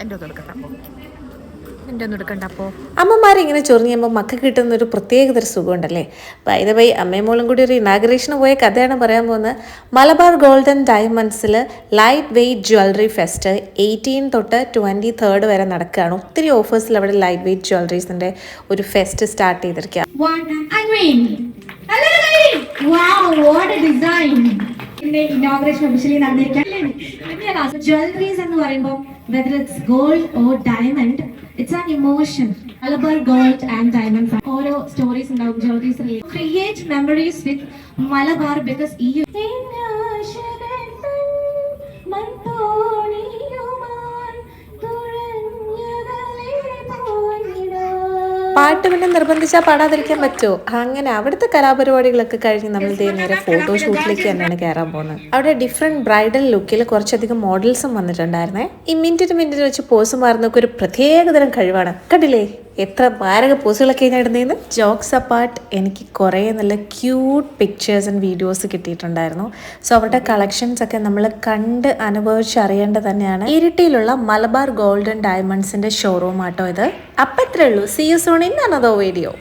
എൻ്റെ ഒന്നും എടുക്കണ്ടപ്പോ എൻ്റെ ഒന്നും എടുക്കണ്ടപ്പോ. അമ്മമാരിങ്ങനെ ചൊറിഞ്ഞുമ്പോൾ മക്കൾക്ക് കിട്ടുന്ന ഒരു പ്രത്യേകതര സുഖമുണ്ടല്ലേ. ബൈ അമ്മയും മോളും കൂടി ഒരു ഇനാഗ്രേഷന് പോയ കഥയാണ് പറയാൻ പോകുന്നത്. മലബാർ ഗോൾഡൻ ഡയമണ്ട്സിൽ ലൈറ്റ് വെയ്റ്റ് ജ്വല്ലറി ഫെസ്റ്റ് 18 തൊട്ട് 23 വരെ നടക്കുകയാണ്. ഒത്തിരി ഓഫേഴ്സിൽ അവിടെ ലൈറ്റ് വെയ്റ്റ് ജ്വല്ലറീസിൻ്റെ ഒരു ഫെസ്റ്റ് സ്റ്റാർട്ട് ചെയ്തിരിക്കുക. ഇനോഗ്രേഷൻ ഒഫീഷ്യലി നടന്നിരിക്കാൻ ജ്വല്ലറീസ് എന്ന് പറയുമ്പോൾ whether it's gold or diamond, it's an emotion. Malabar gold and diamonds. ഓരോ സ്റ്റോറീസ് ഉണ്ടാവും jewelleries. Create memories with Malabar because പാട്ട് പിന്നെ നിർബന്ധിച്ചാൽ പാടാതിരിക്കാൻ പറ്റുമോ? അങ്ങനെ അവിടുത്തെ കലാപരിപാടികളൊക്കെ കഴിഞ്ഞ് നമ്മൾ നേരെ ഫോട്ടോഷൂട്ടിലേക്ക് തന്നെയാണ് കയറാൻ പോകുന്നത്. അവിടെ ഡിഫറെൻറ്റ് ബ്രൈഡൽ ലുക്കിൽ കുറച്ചധികം മോഡൽസും വന്നിട്ടുണ്ടായിരുന്നേ. ഈ മിനിറ്റ് വെച്ച് പോസ് മാറുന്നൊക്കെ ഒരു പ്രത്യേകതരം കഴിവാണ്. കണ്ടില്ലേ എത്ര മാരക പോസുകളൊക്കെ ഞാൻ ഇടുന്നതെന്ന്. ജോക്സ് അപ്പാർട്ട്, എനിക്ക് കുറേ നല്ല ക്യൂട്ട് പിക്ചേഴ്സ് ആൻഡ് വീഡിയോസ് കിട്ടിയിട്ടുണ്ടായിരുന്നു. സോ അവരുടെ കളക്ഷൻസ് ഒക്കെ നമ്മൾ കണ്ട് അനുഭവിച്ച് അറിയേണ്ടത് തന്നെയാണ്. ഇരിട്ടിയിലുള്ള മലബാർ ഗോൾഡൻ ഡയമണ്ട്സിൻ്റെ ഷോറൂം ആട്ടോ ഇത്. അപ്പം ഇത്രേ ഉള്ളൂ. See you soon in another video.